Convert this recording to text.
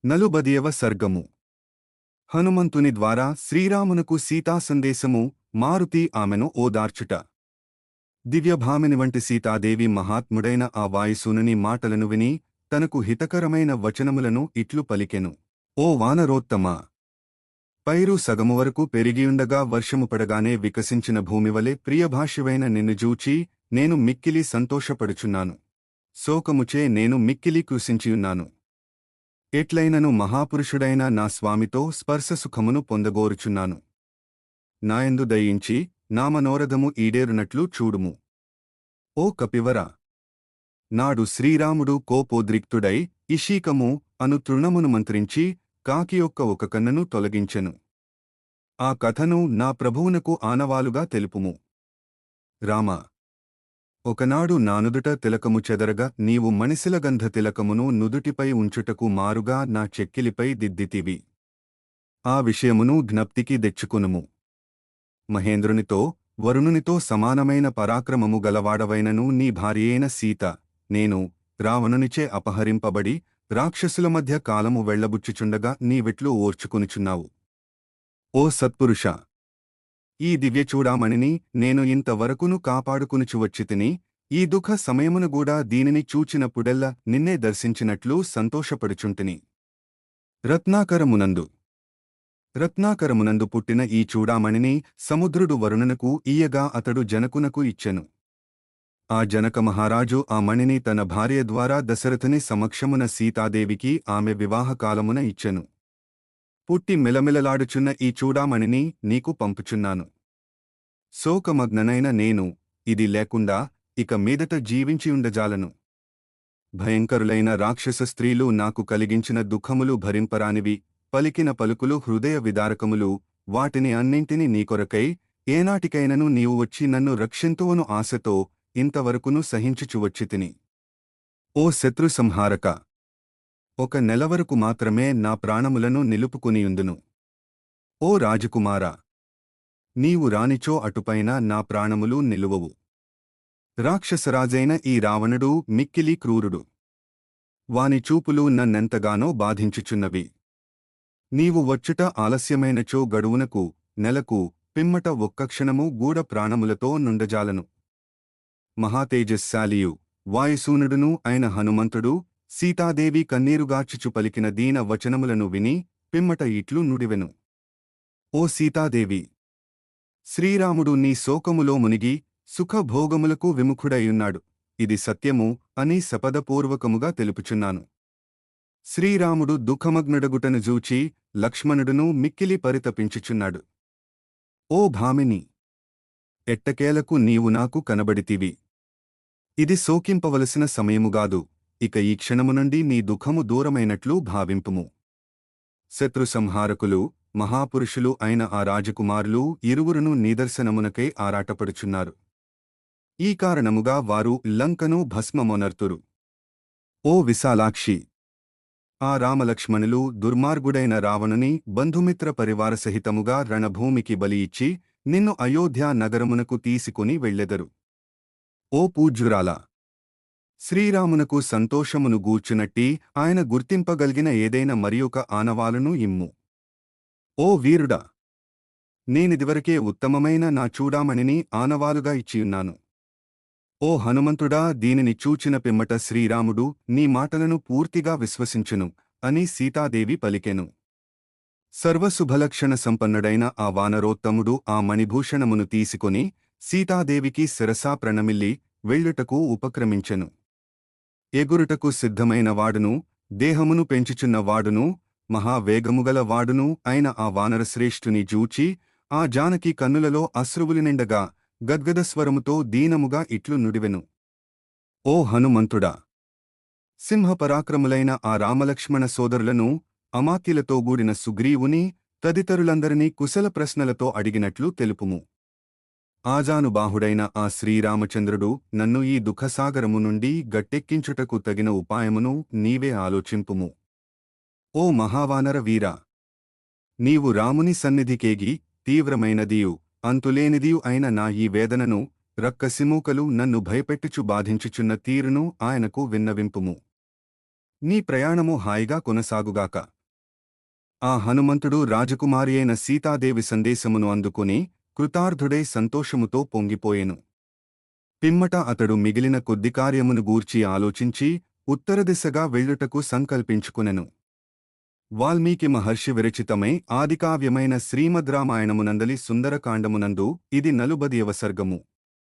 నలుబదియవ సర్గము హనుమంతుని ద్వారా శ్రీరామునకు సీతా సందేశము. మారుతి ఆమెను ఓదార్చుట. దివ్యభామిని వంటి సీతాదేవి మహాత్ముడైన ఆ వాయుసూనుని మాటలను విని తనకు హితకరమైన వచనములను ఇట్లు పలికెను. ఓ వానరోత్తమా! పైరు సగము వరకు పెరిగియుండగా వర్షము పడగానే వికసించిన భూమివలె ప్రియభాష్యవైన నిన్ను జూచి నేను మిక్కిలి సంతోషపడుచున్నాను. శోకముచే నేను మిక్కిలి కృశించియున్నాను. ఎట్లైనను మహాపురుషుడైన నా స్వామితో స్పర్శసుఖమును పొందగోరుచున్నాను. నాయందు దయించి నా మనోరథము ఈడేరునట్లు చూడుము. ఓ కపివరా! నాడు శ్రీరాముడు కోపోద్రిక్తుడై ఇషీకము అను తృణమును మంత్రించి కాకి యొక్క ఒక కన్నును తొలగించెను. ఆ కథను నా ప్రభువునకు ఆనవాలుగా తెలుపుము. రామా! ఒకనాడు నానుదుట తిలకము చెదరగా నీవు మణిశిలగంధ తిలకమును నుదుటిపై ఉంచుటకు మారుగా నా చెక్కిలిపై దిద్దితివి. ఆ విషయమును జ్ఞప్తికి తెచ్చుకునుము. మహేంద్రునితో వరుణునితో సమానమైన పరాక్రమము గలవాడవైనను నీ భార్యైన సీత నేను రావణునిచే అపహరింపబడి రాక్షసుల మధ్య కాలము వెళ్లబుచ్చుచుండగా నీవిట్లు ఓర్చుకునిచున్నావు. ఓ సత్పురుషా! ఈ దివ్యచూడామణిని నేను ఇంతవరకును కాపాడుకునిచువచ్చితిని. ఈ దుఃఖ సమయమునగూడా దీనిని చూచినప్పుడెల్ల నిన్నే దర్శించినట్లు సంతోషపడుచుంటిని. రత్నాకరమునందు పుట్టిన ఈ చూడామణిని సముద్రుడు వరుణునకు ఇయ్యగా అతడు జనకునకు ఇచ్చెను. ఆ జనక మహారాజు ఆ మణిని తన భార్య ద్వారా దశరథుని సమక్షమున సీతాదేవికి ఆమె వివాహకాలమున ఇచ్చెను. పుట్టి మిలమిలలాడుచున్న ఈ చూడామణిని నీకు పంపుచున్నాను. శోకమగ్ననైన నేను ఇది లేకుండా ఇక మీదట జీవించియుండజాలను. భయంకరులైన రాక్షస స్త్రీలు నాకు కలిగించిన దుఃఖములు భరింపరానివి. పలికిన పలుకులు హృదయ విదారకములు. వాటిని అన్నింటినీ నీకొరకై ఏనాటికైనను నీవు వచ్చి నన్ను రక్షింతువను ఆశతో ఇంతవరకును సహించుచువచ్చితిని. ఓ శత్రు సంహారక! ఒక నెలవరకు మాత్రమే నా ప్రాణములను నిలుపుకునియుందును. ఓ రాజకుమారా! నీవు రానిచో అటుపైన నా ప్రాణములు నిలువవు. రాక్షసరాజైన ఈ రావణుడు మిక్కిలి క్రూరుడు. వాని చూపులు నన్నెంతగానో బాధించుచున్నవి. నీవు వచ్చుట ఆలస్యమైనచో గడువునకు నెలకు పిమ్మట ఒక్క క్షణము గూఢ ప్రాణములతో నుండజాలను. మహాతేజస్శాలియు వాయుసూనుడును అయిన హనుమంతుడు సీతాదేవి కన్నీరుగార్చుచు పలికిన దీన వచనములను విని పిమ్మట ఇట్లు నుడివెను. ఓ సీతాదేవి! శ్రీరాముడు నీ శోకములో మునిగి సుఖభోగములకు విముఖుడైయున్నాడు. ఇది సత్యము అని శపథపూర్వకముగా తెలుపుచున్నాను. శ్రీరాముడు దుఃఖమగ్నుడగుటను జూచి లక్ష్మణుడును మిక్కిలి పరితపించుచున్నాడు. ఓ భామిని! ఎట్టకేలకు నీవు నాకు కనబడితివి. ఇది శోకింపవలసిన సమయముగాదు. ఇక ఈ క్షణము నుండి నీ దుఃఖము దూరమైనట్లు భావింపుము. శత్రు సంహారకులు మహాపురుషులు అయిన ఆ రాజకుమారులు ఇరువురును నిదర్శనమునకై ఆరాటపడుచున్నారు. ఈ కారణముగా వారు లంకను భస్మమొనర్తురు. ఓ విశాలాక్షి! ఆ రామలక్ష్మణులు దుర్మార్గుడైన రావణుని బంధుమిత్ర పరివార సహితముగా రణభూమికి బలియిచ్చి నిన్ను అయోధ్యా నగరమునకు తీసుకుని వెళ్ళెదరు. ఓ పూజ్యురాలా! శ్రీరామునకు సంతోషమును గూర్చునట్టి ఆయన గుర్తింపగలిగిన ఏదైనా మరియొక ఆనవాలును ఇమ్ము. ఓ వీరుడా! నేనిదివరకే ఉత్తమమైన నా చూడామణిని ఆనవాలుగా ఇచ్చియున్నాను. ఓ హనుమంతుడా! దీనిని చూచిన పిమ్మట శ్రీరాముడు నీ మాటలను పూర్తిగా విశ్వసించును అని సీతాదేవి పలికెను. సర్వశుభలక్షణ సంపన్నుడైన ఆ వానరోత్తముడు ఆ మణిభూషణమును తీసుకొని సీతాదేవికి శిరసా ప్రణమిల్లి వెళ్ళుటకు ఉపక్రమించెను. ఎగురుటకు సిద్ధమైన వాడును దేహమును పెంచుచున్న వాడును మహావేగముగల వాడును అయిన ఆ వానరశ్రేష్ఠుని జూచి ఆ జానకి కన్నులలో అశ్రువులు నిండగా గద్గదస్వరముతో దీనముగా ఇట్లు నుడివెను. ఓ హనుమంతుడా! సింహపరాక్రములైన ఆ రామలక్ష్మణ సోదరులను అమాత్యులతో గూడిన సుగ్రీవుని తదితరులందరినీ కుశల ప్రశ్నలతో అడిగినట్లు తెలుపుము. ఆజానుబాహుడైన ఆ శ్రీరామచంద్రుడు నన్ను ఈ దుఃఖసాగరము నుండి గట్టెక్కించుటకు తగిన ఉపాయమును నీవే ఆలోచింపుము. ఓ మహావానర వీరా! నీవు రాముని సన్నిధికేగి తీవ్రమైనదియు అంతులేనిదియు అయిన నా ఈ వేదనను రక్కసిమూకలు నన్ను భయపెట్టుచు బాధించుచున్న తీరును ఆయనకు విన్నవింపుము. నీ ప్రయాణము హాయిగా కొనసాగుగాక. ఆ హనుమంతుడు రాజకుమారి అయిన సీతాదేవి సందేశమును అందుకుని కృతార్థుడై సంతోషముతో పొంగిపోయెను. పిమ్మట అతడు మిగిలిన కొద్ది కార్యమును గూర్చి ఆలోచించి ఉత్తరదిశగా వెళ్ళుటకు సంకల్పించుకునెను. వాల్మీకి మహర్షి విరచితమై ఆదికావ్యమైన శ్రీమద్ రామాయణమునందలి సుందరకాండమునందు ఇది 40వ సర్గము.